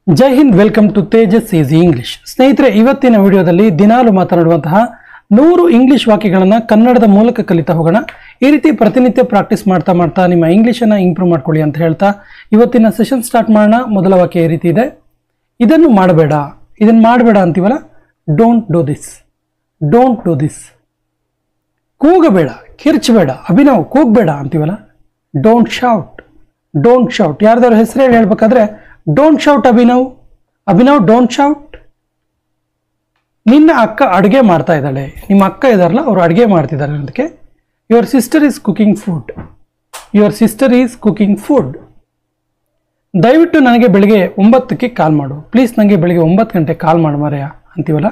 Jai Hind, welcome to Tejas easy English. ಸ್ನೇಹಿತರೆ, ಇವತ್ತಿನ ವಿಡಿಯೋದಲ್ಲಿ ದಿನಾಲು ಮಾತನಾಡುವಂತಹ 100 ಇಂಗ್ಲಿಷ್ ವಾಕ್ಯಗಳನ್ನು ಕನ್ನಡದ ಮೂಲಕ ಕಲಿತಾ ಹೋಗೋಣ. ಈ ರೀತಿ ಪ್ರತಿನಿತ್ಯ ಪ್ರಾಕ್ಟೀಸ್ ಮಾಡ್ತಾ ಮಾಡ್ತಾ ನಿಮ್ಮ ಇಂಗ್ಲಿಷನ್ನು ಇಂಪ್ರೂವ್ ಮಾಡ್ಕೊಳ್ಳಿ ಅಂತ ಹೇಳ್ತಾ ಇವತ್ತಿನ ಸೆಷನ್ ಸ್ಟಾರ್ಟ್ ಮಾಡೋಣ. ಮೊದಲ ವಾಕ್ಯ ಈ ರೀತಿ ಇದೆ, ಇದನ್ನು ಮಾಡಬೇಡ, ಇದನ್ನು ಮಾಡಬೇಡ ಅಂತೀವಲ್ಲ, don't do this, don't do this. ಕೂಗಬೇಡ, ಕಿರ್ಚಬೇಡ, ಅಭಿನವ್ ಕೂಗಬೇಡ ಅಂತೀವಲ್ಲ, ಡೋಂಟ್ ಶೌಟ್, ಡೋಂಟ್ ಶೌಟ್. ಯಾರ್ದಾದ್ರು ಹೆಸರು ಹೇಳ್ಬೇಕಾದ್ರೆ don't shout Abhinav, Abhinav don't shout. ನಿನ್ನ ಅಕ್ಕ ಅಡುಗೆ ಮಾಡ್ತಾ ಇದ್ದಾಳೆ, ನಿಮ್ಮ ಅಕ್ಕ ಇದಾರಲ್ಲ ಅವರು ಅಡುಗೆ ಮಾಡ್ತಿದ್ದಾರೆ ಅದಕ್ಕೆ your sister is cooking food, your sister is cooking food. ದಯವಿಟ್ಟು ನನಗೆ ಬೆಳಿಗ್ಗೆ 9ಕ್ಕೆ ಕಾಲ್ ಮಾಡು, ಪ್ಲೀಸ್ ನನಗೆ ಬೆಳಿಗ್ಗೆ 9 ಗಂಟೆ ಕಾಲ್ ಮಾಡು ಮಾರಾಯ ಅಂತೀವಲ್ಲ,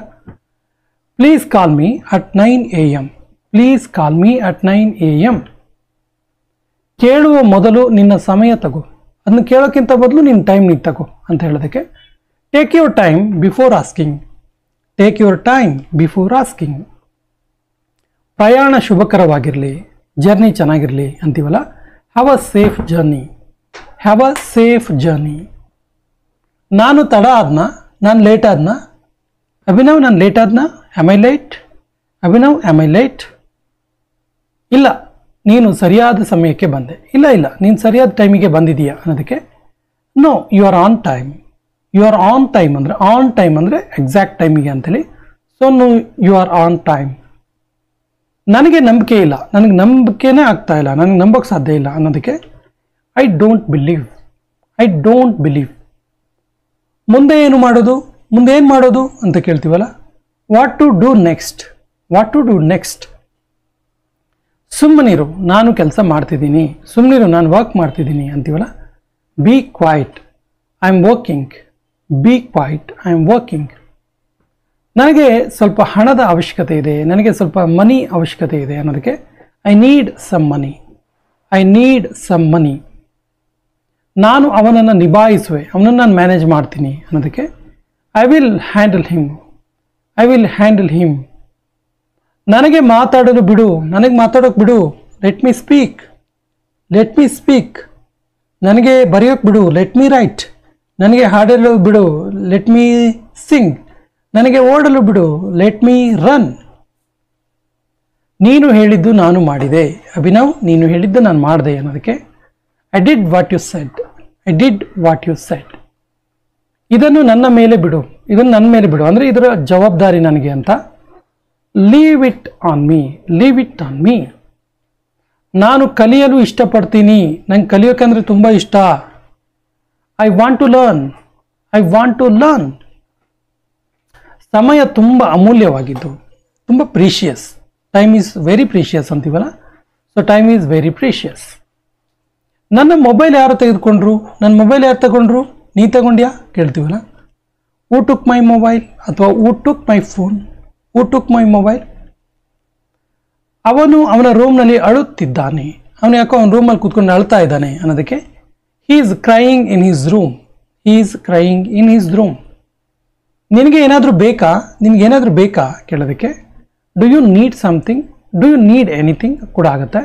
please call me at 9 AM, please call me at 9 AM. ಕೇಳುವ ಮೊದಲು ನಿನ್ನ ಸಮಯ ತಗೋ, ಅದನ್ನು ಕೇಳೋಕ್ಕಿಂತ ಬದಲು ನಿನ್ನ ಟೈಮ್ ನೀನು ತಗೋ ಅಂತ ಹೇಳೋದಕ್ಕೆ take your time before asking, take your time before asking. ಪ್ರಯಾಣ ಶುಭಕರವಾಗಿರಲಿ, ಜರ್ನಿ ಚೆನ್ನಾಗಿರಲಿ ಅಂತೀವಲ್ಲ, have a safe journey, have a safe journey. ನಾನು ತಡ ಆದ್ನ, ನಾನು ಲೇಟ್ ಆದ್ನ, ಅಭಿನವ್ ನಾನು ಲೇಟ್ ಆದ್ನ, am I late, Abhinav am I late. ಇಲ್ಲ ನೀನು ಸರಿಯಾದ ಸಮಯಕ್ಕೆ ಬಂದೆ, ಇಲ್ಲ ಇಲ್ಲ ನೀನು ಸರಿಯಾದ ಟೈಮಿಗೆ ಬಂದಿದೀಯಾ ಅನ್ನೋದಕ್ಕೆ no you are on time, you are on time ಅಂದರೆ ಆನ್ ಟೈಮ್ ಅಂದರೆ ಎಕ್ಸಾಕ್ಟ್ ಟೈಮಿಗೆ ಅಂತೇಳಿ. So no you are on time. ನನಗೆ ನಂಬಿಕೆ ಇಲ್ಲ, ನನಗೆ ನಂಬಿಕೆನೇ ಆಗ್ತಾ ಇಲ್ಲ, ನನಗೆ ನಂಬೋಕ್ಕೆ ಸಾಧ್ಯ ಇಲ್ಲ ಅನ್ನೋದಕ್ಕೆ I don't believe, I don't believe. ಮುಂದೆ ಏನು ಮಾಡೋದು, ಮುಂದೆ ಏನು ಮಾಡೋದು ಅಂತ ಕೇಳ್ತೀವಲ್ಲ, what to do next, what to do next. ಸುಮ್ಮನಿರು ನಾನು ಕೆಲಸ ಮಾಡ್ತಿದ್ದೀನಿ, ಸುಮ್ಮನಿರು ನಾನು ವರ್ಕ್ ಮಾಡ್ತಿದ್ದೀನಿ ಅಂತೀವಲ್ಲ, be quiet I am working, be quiet I am working. ನನಗೆ ಸ್ವಲ್ಪ ಹಣದ ಅವಶ್ಯಕತೆ ಇದೆ, ನನಗೆ ಸ್ವಲ್ಪ ಮನಿ ಅವಶ್ಯಕತೆ ಇದೆ ಅನ್ನೋದಕ್ಕೆ I need some money, I need some money. ನಾನು ಅವನನ್ನು ನಿಭಾಯಿಸುವೆ, ಅವನನ್ನು ನಾನು ಮ್ಯಾನೇಜ್ ಮಾಡ್ತೀನಿ ಅನ್ನೋದಕ್ಕೆ I will handle him, I will handle him. ನನಗೆ ಮಾತಾಡಲು ಬಿಡು, ನನಗೆ ಮಾತಾಡೋಕೆ ಬಿಡು, let me speak, let me speak. ನನಗೆ ಬರೆಯೋಕೆ ಬಿಡು, ಲೆಟ್ ಮೀ ರೈಟ್. ನನಗೆ ಹಾಡಲು ಬಿಡು, ಲೆಟ್ ಮೀ ಸಿಂಗ್. ನನಗೆ ಓಡಲು ಬಿಡು, ಲೆಟ್ ಮೀ ರನ್. ನೀನು ಹೇಳಿದ್ದು ನಾನು ಮಾಡಿದೆ, ಅಭಿನವ್ ನೀನು ಹೇಳಿದ್ದು ನಾನು ಮಾಡಿದೆ ಅನ್ನೋದಕ್ಕೆ I did what you said, I did what you said. ಇದನ್ನು ನನ್ನ ಮೇಲೆ ಬಿಡು, ಇದನ್ನು ನನ್ನ ಮೇಲೆ ಬಿಡು ಅಂದರೆ ಇದರ ಜವಾಬ್ದಾರಿ ನನಗೆ ಅಂತ. Leave it on me, leave it on me. ನಾನು ಕಲಿಯಲು ಇಷ್ಟಪಡ್ತೀನಿ, ನಂಗೆ ಕಲಿಯೋಕಂದ್ರೆ ತುಂಬ ಇಷ್ಟ. I want to learn, I want to learn. ಸಮಯ ತುಂಬ ಅಮೂಲ್ಯವಾಗಿದ್ದು, ತುಂಬ precious, time is very precious ಅಂತೀವಲ್ಲ, so time is very precious. ನನ್ನ ಮೊಬೈಲ್ ಯಾರು ತೆಗೆದುಕೊಂಡ್ರು, ನನ್ನ ಮೊಬೈಲ್ ಯಾರು ತಗೊಂಡ್ರು, ನೀ ತಗೊಂಡ್ಯಾ ಕೇಳ್ತೀವಲ್ಲ, ಹೂ ಟುಕ್ ಮೈ ಮೊಬೈಲ್ ಅಥವಾ who took my phone, who took my mobile. ಅವನು ಅವನ ರೂಮ್ನಲ್ಲಿ ಅಳುತ್ತಿದ್ದಾನೆ, ಅವನು ಯಾಕೋ ಅವನ ರೂಮಲ್ಲಿ ಕೂತ್ಕೊಂಡು ಅಳ್ತಾ ಇದ್ದಾನೆ ಅನ್ನೋದಕ್ಕೆ he is crying in his room, he is crying in his room. ನಿನಗೆ ಏನಾದರೂ ಬೇಕಾ, ನಿನಗೇನಾದರೂ ಬೇಕಾ ಕೇಳೋದಕ್ಕೆ do you need something, do you need anything ಕೂಡ ಆಗುತ್ತೆ.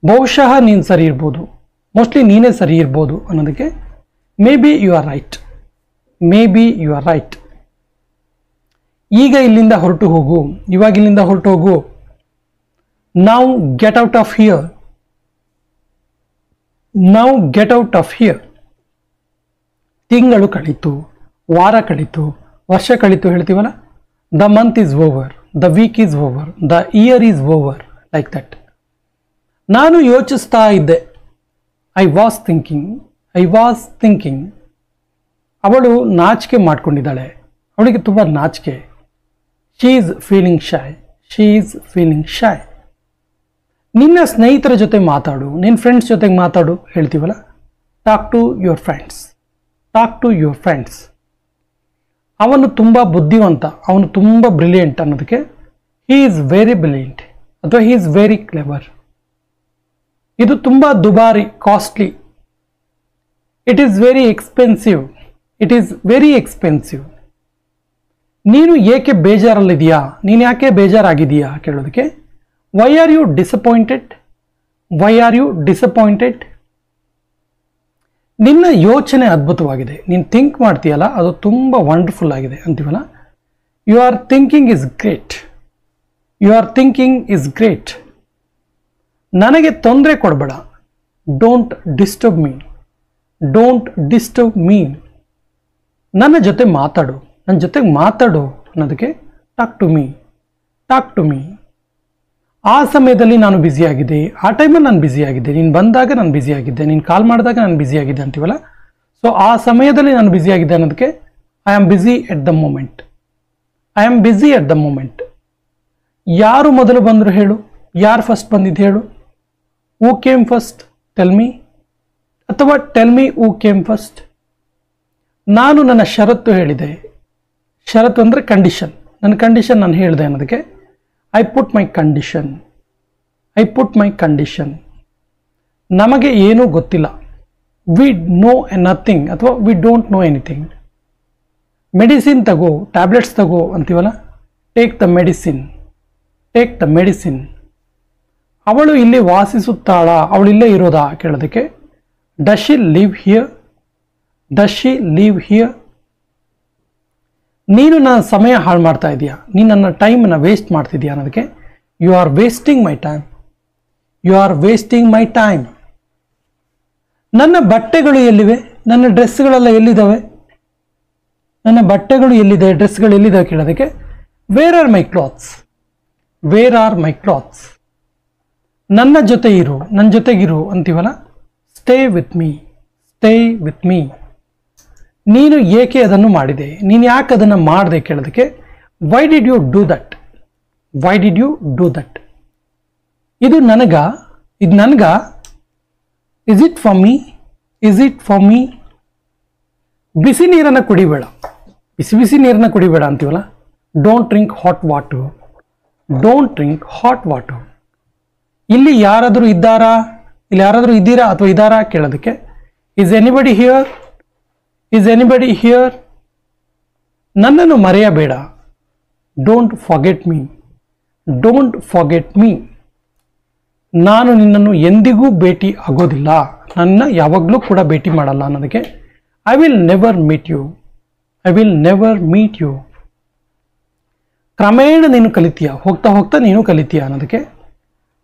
ಬಹುಶಃ ನೀನು ಸರಿ ಇರ್ಬೋದು, ಮೋಸ್ಟ್ಲಿ ನೀನೇ ಸರಿ ಇರ್ಬೋದು ಅನ್ನೋದಕ್ಕೆ maybe you are right, maybe you are right. ಈಗ ಇಲ್ಲಿಂದ ಹೊರಟು ಹೋಗು, ಇವಾಗ ಇಲ್ಲಿಂದ ಹೊರಟು ಹೋಗು. Now get out of here, now get out of here. ತಿಂಗಳು ಕಳೀತು, ವಾರ ಕಳೀತು, ವರ್ಷ ಕಳೀತು ಹೇಳ್ತೀವಲ್ಲ, the month is over, the week is over, the year is over, like that. ನಾನು ಯೋಚಿಸ್ತಾ ಇದ್ದೆ, I was thinking, I was thinking. ಅವಳು ನಾಚಿಕೆ ಮಾಡ್ಕೊಂಡಿದ್ದಾಳೆ, ಅವಳಿಗೆ ತುಂಬ ನಾಚಿಕೆ. She is feeling shy, she is feeling shy. ನಿನ್ನ ಸ್ನೇಹಿತರ ಜೊತೆ ಮಾತಾಡು, ನಿನ್ನ ಫ್ರೆಂಡ್ಸ್ ಜೊತೆಗೆ ಮಾತಾಡು ಹೇಳ್ತೀವಲ್ಲ, talk to your friends, talk to your friends. ಅವನು ತುಂಬ ಬುದ್ಧಿವಂತ, ಅವನು ತುಂಬ ಬ್ರಿಲಿಯಂಟ್ ಅನ್ನೋದಕ್ಕೆ ಹೀ ಈಸ್ ವೆರಿ ಬ್ರಿಲಿಯಂಟ್ ಅಥವಾ ಹೀ ಈಸ್ ವೆರಿ ಕ್ಲೆವರ್. ಇದು ತುಂಬ ದುಬಾರಿ, costly. It is very expensive, it is very expensive. ನೀನು ಏಕೆ ಬೇಜಾರಲ್ಲಿದೆಯಾ, ನೀನು ಯಾಕೆ ಬೇಜಾರಾಗಿದೆಯಾ ಕೇಳೋದಕ್ಕೆ why are you disappointed, why are you disappointed. ನಿನ್ನ ಯೋಚನೆ ಅದ್ಭುತವಾಗಿದೆ, ನೀನು ಥಿಂಕ್ ಮಾಡ್ತೀಯಲ್ಲ ಅದು ತುಂಬ ವಂಡರ್ಫುಲ್ ಆಗಿದೆ ಅಂತೀವಲ್ಲ. You are thinking is great, you are thinking is great. ನನಗೆ ತೊಂದರೆ ಕೊಡಬೇಡ, don't disturb me, don't disturb me. ನನ್ನ ಜೊತೆ ಮಾತಾಡು, ನನ್ನ ಜೊತೆಗೆ ಮಾತಾಡು ಅನ್ನೋದಕ್ಕೆ talk to me, talk to me. ಆ ಸಮಯದಲ್ಲಿ ನಾನು ಬ್ಯುಸಿಯಾಗಿದ್ದೆ, ಆ ಟೈಮಲ್ಲಿ ನಾನು ಬ್ಯುಸಿಯಾಗಿದ್ದೆ, ನೀನು ಬಂದಾಗ ನಾನು ಬ್ಯುಸಿಯಾಗಿದ್ದೆ, ನೀನು ಕಾಲ್ ಮಾಡಿದಾಗ ನಾನು ಬ್ಯುಸಿಯಾಗಿದ್ದೆ ಅಂತೀವಲ್ಲ. ಸೊ ಆ ಸಮಯದಲ್ಲಿ ನಾನು ಬ್ಯುಸಿಯಾಗಿದ್ದೆ ಅನ್ನೋದಕ್ಕೆ I am busy at the moment, I am busy at the moment. ಯಾರು ಮೊದಲು ಬಂದರು ಹೇಳು, ಯಾರು ಫಸ್ಟ್ ಬಂದಿದ್ದು ಹೇಳು. Who came first tell me, ಅಥವಾ tell me who came first. ನಾನು ನನ್ನ ಷರತ್ತು ಹೇಳಿದೆ, ಷರತ್ತು ಅಂದರೆ ಕಂಡೀಷನ್, ನನ್ನ ಕಂಡೀಷನ್ ನಾನು ಹೇಳಿದೆ ಅನ್ನೋದಕ್ಕೆ I put my condition, I put my condition. ನಮಗೆ ಏನೂ ಗೊತ್ತಿಲ್ಲ, ವಿ ನೋ ನಥಿಂಗ್ ಅಥವಾ we don't know anything. Medicine ತಗೋ, ಟ್ಯಾಬ್ಲೆಟ್ಸ್ ತಗೋ ಅಂತೀವಲ್ಲ, take the medicine, take the medicine. ಅವಳು ಇಲ್ಲಿ ವಾಸಿಸುತ್ತಾಳ, ಅವಳು ಇಲ್ಲೇ ಇರೋದಾ ಕೇಳೋದಕ್ಕೆ does she live here, does she live here. ನೀನು ನನ್ನ ಸಮಯ ಹಾಳು ಮಾಡ್ತಾ ಇದೆಯಾ, ನೀನು ನನ್ನ ಟೈಮನ್ನು ವೇಸ್ಟ್ ಮಾಡ್ತಿದ್ಯಾ ಅನ್ನೋದಕ್ಕೆ you are wasting my time, you are wasting my time. ನನ್ನ ಬಟ್ಟೆಗಳು ಎಲ್ಲಿವೆ, ನನ್ನ ಡ್ರೆಸ್ಗಳೆಲ್ಲ ಎಲ್ಲಿದ್ದಾವೆ, ನನ್ನ ಬಟ್ಟೆಗಳು ಎಲ್ಲಿದೆ, ಡ್ರೆಸ್ಗಳು ಎಲ್ಲಿದ್ದಾವೆ ಕೇಳೋದಕ್ಕೆ where are my clothes, where are my clothes. ನನ್ನ ಜೊತೆ ಇರು, ನನ್ನ ಜೊತೆಗಿರು ಅಂತೀವಲ್ಲ, stay with me, stay with me. ನೀನು ಏಕೆ ಅದನ್ನು ಮಾಡಿದೆ, ನೀನು ಯಾಕೆ ಅದನ್ನು ಮಾಡಿದೆ ಕೇಳೋದಕ್ಕೆ why did you do that, why did you do that. ಇದು ನನಗ, ಇದು ನನಗ, is it for me, is it for me. ಬಿಸಿ ನೀರನ್ನು ಕುಡಿಬೇಡ, ಬಿಸಿ ಬಿಸಿ ನೀರನ್ನು ಕುಡಿಬೇಡ ಅಂತೀವಲ್ಲ, don't drink hot water, don't drink hot water. ಇಲ್ಲಿ ಯಾರಾದರೂ ಇದ್ದಾರಾ, ಇಲ್ಲಿ ಯಾರಾದರೂ ಇದ್ದೀರಾ ಅಥವಾ ಇದ್ದಾರಾ ಕೇಳೋದಕ್ಕೆ is anybody here, is anybody here. ನನ್ನನ್ನು ಮರೆಯಬೇಡ, don't forget me, don't forget me. ನಾನು ನಿನ್ನನ್ನು ಎಂದಿಗೂ ಭೇಟಿ ಆಗೋದಿಲ್ಲ, ನನ್ನ ಯಾವಾಗಲೂ ಕೂಡ ಭೇಟಿ ಮಾಡಲ್ಲ ಅನ್ನೋದಕ್ಕೆ I will never meet you, I will never meet you. ಕ್ರಮೇಣ ನೀನು ಕಲಿತೀಯ, ಹೋಗ್ತಾ ಹೋಗ್ತಾ ನೀನು ಕಲಿತೀಯ ಅನ್ನೋದಕ್ಕೆ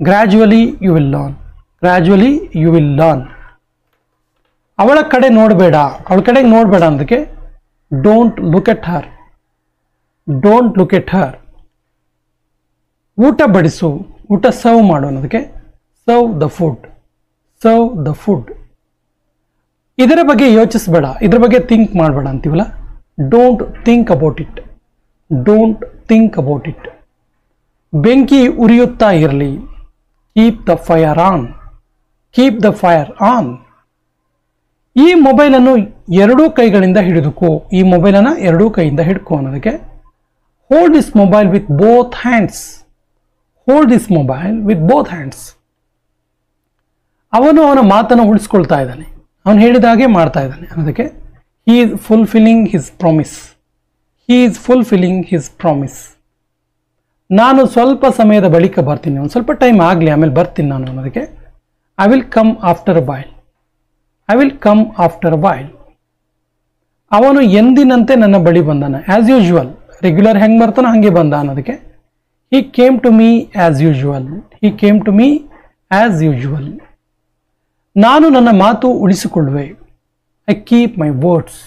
gradually you will learn, gradually you will learn. ಅವಳ ಕಡೆ ನೋಡಬೇಡ, ಅವಳ ಕಡೆಗೆ ನೋಡಬೇಡ ಅನ್ನೋದಕ್ಕೆ don't look at her, don't look at her. ಊಟ ಬಡಿಸು, ಊಟ ಸರ್ವ್ ಮಾಡು ಅನ್ನೋದಕ್ಕೆ serve the food, serve the food. ಇದರ ಬಗ್ಗೆ ಯೋಚಿಸಬೇಡ, ಇದರ ಬಗ್ಗೆ ಥಿಂಕ್ ಮಾಡಬೇಡ ಅಂತೀವಲ್ಲ, don't think about it, don't think about it. ಬೆಂಕಿ ಉರಿಯುತ್ತಾ ಇರಲಿ, keep the fire on, keep the fire on. ಈ ಮೊಬೈಲನ್ನು ಎರಡೂ ಕೈಗಳಿಂದ ಹಿಡಿದುಕೋ, ಈ ಮೊಬೈಲನ್ನು ಎರಡೂ ಕೈಯಿಂದ ಹಿಡ್ಕೋ ಅನ್ನೋದಕ್ಕೆ hold this mobile with both hands, hold this mobile with both hands. ಅವನು ಅವನ ಮಾತನ್ನು ಉಳಿಸ್ಕೊಳ್ತಾ ಇದ್ದಾನೆ, ಅವನು ಹೇಳಿದ ಹಾಗೆ ಮಾಡ್ತಾ ಇದ್ದಾನೆ ಅನ್ನೋದಕ್ಕೆ he is fulfilling his promise, he is fulfilling his promise. ನಾನು ಸ್ವಲ್ಪ ಸಮಯದ ಬಳಿಕ ಬರ್ತೀನಿ, ಒಂದು ಸ್ವಲ್ಪ ಟೈಮ್ ಆಗಲಿ ಆಮೇಲೆ ಬರ್ತೀನಿ ನಾನು ಅನ್ನೋದಕ್ಕೆ I will come after a while, I will come after a while. ಅವನು ಎಂದಿನಂತೆ ನನ್ನ ಬಳಿ ಬಂದಾನ, ಆ್ಯಸ್ ಯೂಶುವಲ್, ರೆಗ್ಯುಲರ್ ಹೆಂಗೆ ಬರ್ತಾನೋ ಹಾಗೆ ಬಂದ ಅನ್ನೋದಕ್ಕೆ he came to me as usual, he came to me as usual. ನಾನು ನನ್ನ ಮಾತು ಉಳಿಸಿಕೊಳ್ಳುವೆ, I keep my words,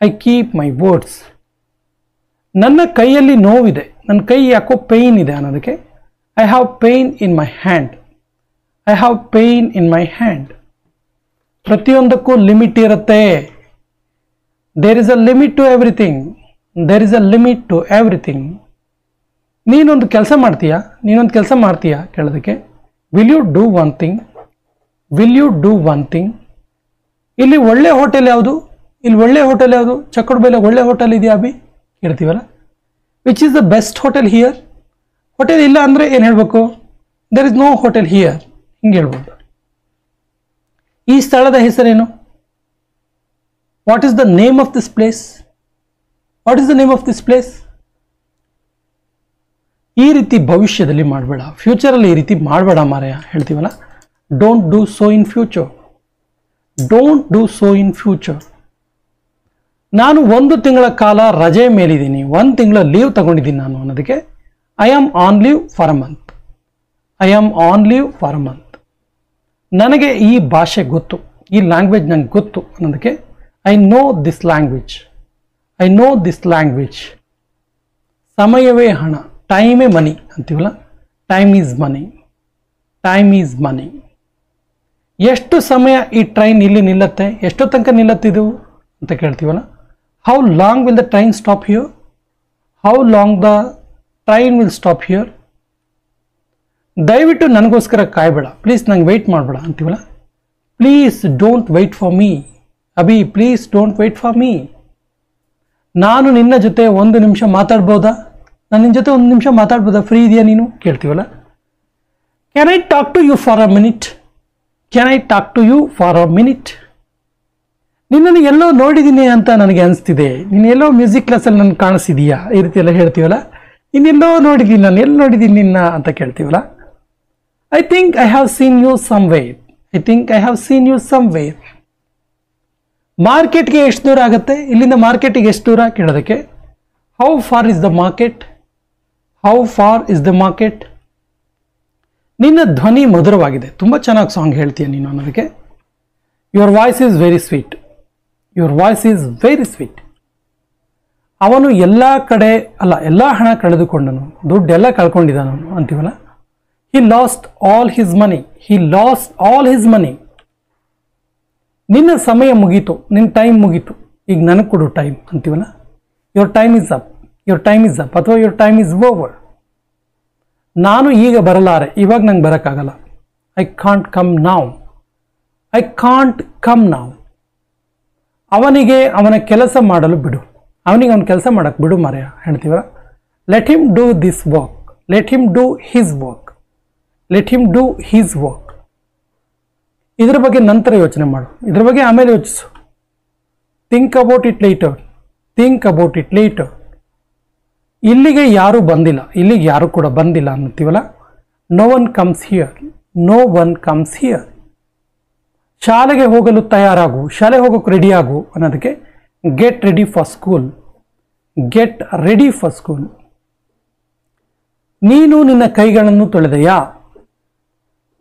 I keep my words. ನನ್ನ ಕೈಯಲ್ಲಿ ನೋವಿದೆ, ನನ್ನ ಕೈ ಯಾಕೋ ಪೇಯ್ನ್ ಇದೆ ಅನ್ನೋದಕ್ಕೆ I have pain in my hand, I have pain in my hand. ಪ್ರತಿಯೊಂದಕ್ಕೂ ಲಿಮಿಟ್ ಇರುತ್ತೆ, there is a limit to everything, there is a limit to everything. ನೀನೊಂದು ಕೆಲಸ ಮಾಡ್ತೀಯಾ, ನೀನೊಂದು ಕೆಲಸ ಮಾಡ್ತೀಯಾ ಕೇಳೋದಕ್ಕೆ will you do one thing, will you do one thing. ಇಲ್ಲಿ ಒಳ್ಳೆ ಹೋಟೆಲ್ ಯಾವುದು, ಇಲ್ಲಿ ಒಳ್ಳೆ ಹೋಟೆಲ್ ಯಾವುದು, ಚಕ್ಕಡ ಬೆಲೆ ಒಳ್ಳೆ ಹೋಟೆಲ್ ಇದೆಯಾ ಅಭಿ ಹೇಳ್ತೀವಲ್ಲ, which is the best hotel here. Hotel ಇಲ್ಲ ಅಂದರೆ ಏನು ಹೇಳಬೇಕು, there is no hotel here, ಹಿಂಗೆ ಹೇಳ್ಬೋದು. ಈ ಸ್ಥಳದ ಹೆಸರೇನು, what is the name of this place, what is the name of this place. ಈ ರೀತಿ ಭವಿಷ್ಯದಲ್ಲಿ ಮಾಡಬೇಡ, ಫ್ಯೂಚರಲ್ಲಿ ಈ ರೀತಿ ಮಾಡಬೇಡ ಮಾರಾಯ ಹೇಳ್ತೀವಲ್ಲ, don't do so in future, don't do so in future. ನಾನು 1 ತಿಂಗಳ ಕಾಲ ರಜೆ ಮೇಲಿದ್ದೀನಿ, 1 ತಿಂಗಳ ಲೀವ್ ತಗೊಂಡಿದ್ದೀನಿ ನಾನು ಅನ್ನೋದಕ್ಕೆ I am on leave for a month. I am on leave for a month. ನನಗೆ ಈ ಭಾಷೆ ಗೊತ್ತು, ಈ ಲ್ಯಾಂಗ್ವೇಜ್ ನಂಗೆ ಗೊತ್ತು ಅನ್ನೋದಕ್ಕೆ I know this language. I know this language. ಸಮಯವೇ ಹಣ, ಟೈಮೇ ಮನಿ ಅಂತೀವಲ್ಲ, time is money. Time is money. ಎಷ್ಟು ಸಮಯ ಈ ಟ್ರೈನ್ ಇಲ್ಲಿ ನಿಲ್ಲತ್ತೆ, ಎಷ್ಟು ತನಕ ನಿಲ್ಲತ್ತಿದು ಅಂತ ಕೇಳ್ತೀವಲ್ಲ. How long will the train stop here? How long the train will stop here? ದಯವಿಟ್ಟು ನನಗೋಸ್ಕರ ಕಾಯಬೇಡ, ಪ್ಲೀಸ್ ನಂಗೆ ವೆಯ್ಟ್ ಮಾಡಬೇಡ ಅಂತೀವಲ್ಲ. Please don't wait for me Abhi, please don't wait for me. ನಾನು ನಿನ್ನ ಜೊತೆ 1 ನಿಮಿಷ ಮಾತಾಡ್ಬೋದಾ? ನಾನು ನಿನ್ನ ಜೊತೆ 1 ನಿಮಿಷ ಮಾತಾಡ್ಬೋದಾ? ಫ್ರೀ ಇದೆಯಾ ನೀನು ಕೇಳ್ತೀವಲ್ಲ. Can I talk to you for a minute? Can I talk to you for a minute? ನಿನ್ನನ್ನು ಎಲ್ಲೋ ನೋಡಿದ್ದೀನಿ ಅಂತ ನನಗೆ ಅನಿಸ್ತಿದೆ, ನೀನು ಎಲ್ಲೋ ಮ್ಯೂಸಿಕ್ ಕ್ಲಾಸಲ್ಲಿ ನನಗೆ ಕಾಣಿಸಿದೀಯಾ, ಈ ರೀತಿ ಎಲ್ಲ ಹೇಳ್ತೀವಲ್ಲ. ಇನ್ನೆಲ್ಲೋ ನೋಡಿದ್ದೀನಿ, ನಾನು ಎಲ್ಲಿ ನೋಡಿದ್ದೀನಿ ನಿನ್ನ ಅಂತ ಕೇಳ್ತೀವಲ್ಲ. I think I have seen you somewhere. I think I have seen you somewhere. ಮಾರ್ಕೆಟ್ಗೆ ಎಷ್ಟು ದೂರ ಆಗುತ್ತೆ, ಇಲ್ಲಿಂದ ಮಾರ್ಕೆಟಿಗೆ ಎಷ್ಟು ದೂರ ಕೇಳೋದಕ್ಕೆ how far is the market? How far is the market? ನಿನ್ನ ಧ್ವನಿ ಮಧುರವಾಗಿದೆ, ತುಂಬ ಚೆನ್ನಾಗಿ ಸಾಂಗ್ ಹೇಳ್ತೀಯ ನೀನು ಅನ್ನೋದಕ್ಕೆ your voice is very sweet. Your voice is very sweet. ಅವನು ಎಲ್ಲ ಕಡೆ ಅಲ್ಲ, ಎಲ್ಲ ಹಣ ಕಳೆದುಕೊಂಡನು, ದುಡ್ಡೆಲ್ಲ ಕಳ್ಕೊಂಡಿದ್ದಾನು ಅಂತೀವಲ್ಲ. He lost all his money. He lost all his money. ನಿನ್ನ ಸಮಯ ಮುಗೀತು, ನಿನ್ನ ಟೈಮ್ ಮುಗೀತು, ಈಗ ನನಗೆ ಕೊಡು ಟೈಮ್ ಅಂತೀವಲ್ಲ. Your time is up. Your time is up ಅಥವಾ ಯುವರ್ ಟೈಮ್ ಇಸ್ ಓವರ್. ನಾನು ಈಗ ಬರಲಾರೆ, ಇವಾಗ ನಂಗೆ ಬರೋಕ್ಕಾಗಲ್ಲ. ಐ ಕಾಂಟ್ ಕಮ್ ನಾವ್. ಐ ಕಾಂಟ್ ಕಮ್ ನಾವ್. ಅವನಿಗೆ ಅವನ ಕೆಲಸ ಮಾಡಲು ಬಿಡು, ಅವನಿಗೆ ಅವನ ಕೆಲಸ ಮಾಡಕ್ಕೆ ಬಿಡು ಮಾರ್ಯ ಹೇಳ್ತೀವಲ್ಲ. Let him do this work. Let him do his work. Let him do his work. ಇದ್ರ ಬಗ್ಗೆ ನಂತರ ಯೋಚನೆ ಮಾಡು, ಇದ್ರ ಬಗ್ಗೆ ಆಮೇಲೆ ಯೋಚಿಸು. Think about it later. Think about it later. ಇಲ್ಲಿಗೆ ಯಾರೂ ಬಂದಿಲ್ಲ, ಇಲ್ಲಿಗೆ ಯಾರು ಕೂಡ ಬಂದಿಲ್ಲ ಅನ್ನತ್ತೀವಲ್ಲ. No one comes here. No one comes here. ಶಾಲೆಗೆ ಹೋಗಲು ತಯಾರಾಗು, ಶಾಲೆ ಹೋಗೋಕೆ ರೆಡಿ ಆಗು ಅನ್ನೋದಕ್ಕೆ get ready for school. Get ready for school. ನೀನು ನಿನ್ನ ಕೈಗಳನ್ನು ತೊಳೆದೆಯಾ?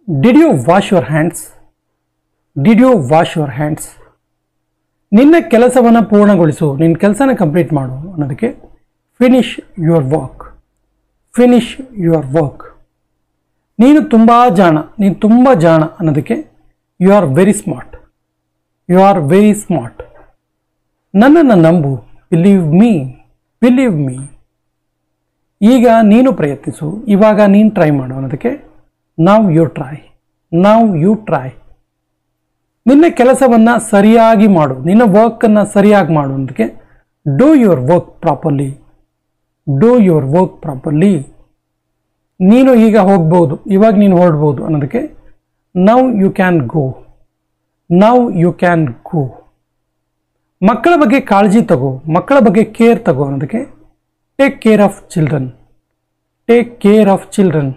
Did you wash your hands? Did you wash your hands? ನಿನ್ನ ಕೆಲಸವನ್ನು ಪೂರ್ಣಗೊಳಿಸು, ನಿನ್ನ ಕೆಲಸನ ಕಂಪ್ಲೀಟ್ ಮಾಡು ಅನ್ನೋದಕ್ಕೆ finish your work. Finish your work. ನೀನು ತುಂಬ ಜಾಣ, ನೀನು ತುಂಬ ಜಾಣ ಅನ್ನೋದಕ್ಕೆ you are very smart. You are very smart. ನನ್ನನ್ನು ನಂಬು. Believe me. Believe me. ಈಗ ನೀನು ಪ್ರಯತ್ನಿಸು, ಇವಾಗ ನೀನು ಟ್ರೈ ಮಾಡು ಅನ್ನೋದಕ್ಕೆ now you try. Now you try. ನಿನ್ನ ಕೆಲಸವನ್ನು ಸರಿಯಾಗಿ ಮಾಡು, ನಿನ್ನ ವರ್ಕನ್ನು ಸರಿಯಾಗಿ ಮಾಡು ಅನ್ನೋದಕ್ಕೆ do your work properly. Do your work properly. ನೀನು ಈಗ ಹೋಗ್ಬೋದು, ಇವಾಗ ನೀನು ಹೊರಡ್ಬೋದು ಅನ್ನೋದಕ್ಕೆ now you can go. Now you can go. ಮಕ್ಕಳ ಬಗ್ಗೆ ಕಾಳಜಿ ತಗೋ, ಮಕ್ಕಳ ಬಗ್ಗೆ ಕೇರ್ ತಗೋ ಅನ್ನೋದಕ್ಕೆ take care of children. Take care of children.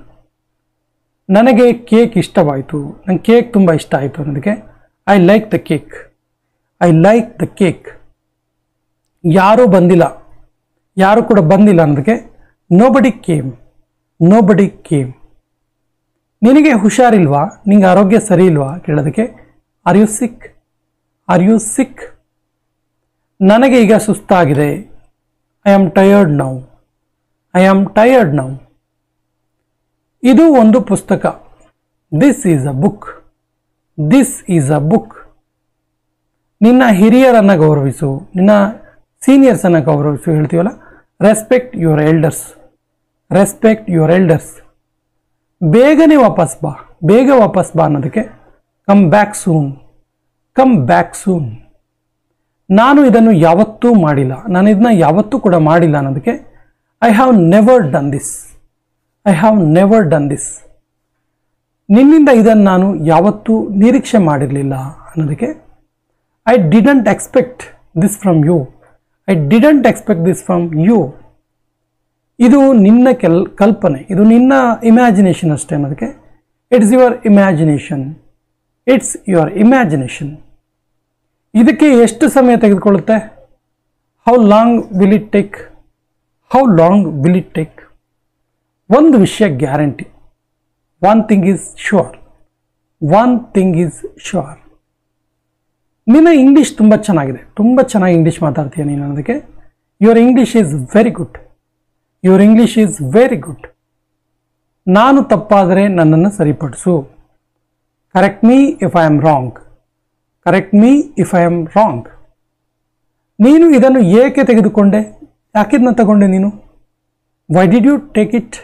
ನನಗೆ ಕೇಕ್ ಇಷ್ಟವಾಯಿತು, ನಂಗೆ ಕೇಕ್ ತುಂಬ ಇಷ್ಟ ಆಯಿತು ಅನ್ನೋದಕ್ಕೆ I like the cake. I like the cake. ಯಾರೂ ಬಂದಿಲ್ಲ, ಯಾರು ಕೂಡ ಬಂದಿಲ್ಲ ಅನ್ನೋದಕ್ಕೆ ನೋಬಡಿ ಕೇಮ್. Nobody came. ನಿನಗೆ ಹುಷಾರಿಲ್ವಾ, ನಿಂಗೆ ಆರೋಗ್ಯ ಸರಿ ಇಲ್ವಾ ಕೇಳೋದಕ್ಕೆ are you sick. Are you sick. ನನಗೆ ಈಗ ಸುಸ್ತಾಗಿದೆ. I am tired now. I am tired now. ಇದು ಒಂದು ಪುಸ್ತಕ. This is a book. This is a book. ನಿನ್ನ ಹಿರಿಯರನ್ನು ಗೌರವಿಸು, ನಿನ್ನ ಸೀನಿಯರ್ಸನ್ನು ಗೌರವಿಸು ಹೇಳ್ತೀವಲ್ಲ. Respect your elders. Respect your elders. ಬೇಗನೆ ವಾಪಸ್ ಬಾ, ಬೇಗ ವಾಪಸ್ ಬಾ ಅನ್ನೋದಕ್ಕೆ come back soon. Come back soon. ನಾನು ಇದನ್ನು ಯಾವತ್ತೂ ಮಾಡಿಲ್ಲ, ನಾನು ಇದನ್ನ ಯಾವತ್ತೂ ಕೂಡ ಮಾಡಿಲ್ಲ ಅನ್ನೋದಕ್ಕೆ I have never done this. I have never done this. ನಿನ್ನಿಂದ ಇದನ್ನು ನಾನು ಯಾವತ್ತೂ ನಿರೀಕ್ಷೆ ಮಾಡಿರಲಿಲ್ಲ ಅನ್ನೋದಕ್ಕೆ I didn't expect this from you. I didn't expect this from you. ಇದು ನಿನ್ನ ಕಲ್ಪನೆ, ಇದು ನಿನ್ನ ಇಮ್ಯಾಜಿನೇಷನ್ ಅಷ್ಟೇ ಅನ್ನೋದಕ್ಕೆ it's your imagination. It's your imagination. ಇದಕ್ಕೆ ಎಷ್ಟು ಸಮಯ ತೆಗೆದುಕೊಳ್ಳುತ್ತೆ? How long will it take? How long will it take? ಒಂದು ವಿಷಯ guarantee, one thing is sure, one thing is sure. ನಿನ್ನ ಇಂಗ್ಲೀಷ್ ತುಂಬ ಚೆನ್ನಾಗಿದೆ, ತುಂಬ ಚೆನ್ನಾಗಿ ಇಂಗ್ಲೀಷ್ ಮಾತಾಡ್ತೀಯ ನೀನು. ಅದಕ್ಕೆ your English is very good, your English is very good. ನಾನು ತಪ್ಪಾದರೆ ನನ್ನನ್ನು ಸರಿಪಡಿಸು. Correct me if I am wrong, correct me if I am wrong. ನೀನು ಇದನ್ನು ಏಕೆ ತೆಗೆದುಕೊಂಡೆ? ಯಾಕಿದನ್ನ ತಗೊಂಡೆ ನೀನು? Why did you take it?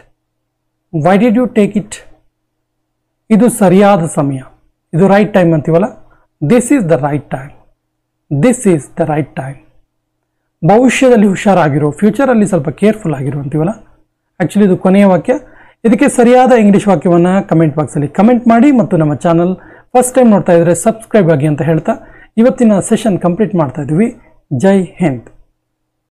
Why did you take it? ಇದು ಸರಿಯಾದ ಸಮಯ, ಇದು ರೈಟ್ ಟೈಮ್ ಅಂತೀವಲ್ಲ, this is the right time, this is the right time. ಭವಿಷ್ಯದಲ್ಲಿ ಹುಷಾರಾಗಿರೋ, ಫ್ಯೂಚರಲ್ಲಿ ಸ್ವಲ್ಪ ಕೇರ್ಫುಲ್ ಆಗಿರೋ ಅಂತೀವಲ್ಲ, ಆ್ಯಕ್ಚುಲಿ ಇದು ಕೊನೆಯ ವಾಕ್ಯ. ಇದಕ್ಕೆ ಸರಿಯಾದ ಇಂಗ್ಲೀಷ್ ವಾಕ್ಯವನ್ನು ಕಮೆಂಟ್ ಬಾಕ್ಸಲ್ಲಿ ಕಮೆಂಟ್ ಮಾಡಿ, ಮತ್ತು ನಮ್ಮ ಚಾನಲ್ ಫಸ್ಟ್ ಟೈಮ್ ನೋಡ್ತಾ ಇದ್ದರೆ ಸಬ್ಸ್ಕ್ರೈಬ್ ಆಗಿ ಅಂತ ಹೇಳ್ತಾ ಇವತ್ತಿನ ಸೆಷನ್ ಕಂಪ್ಲೀಟ್ ಮಾಡ್ತಾ ಇದ್ದೀವಿ. ಜೈ ಹಿಂದ್.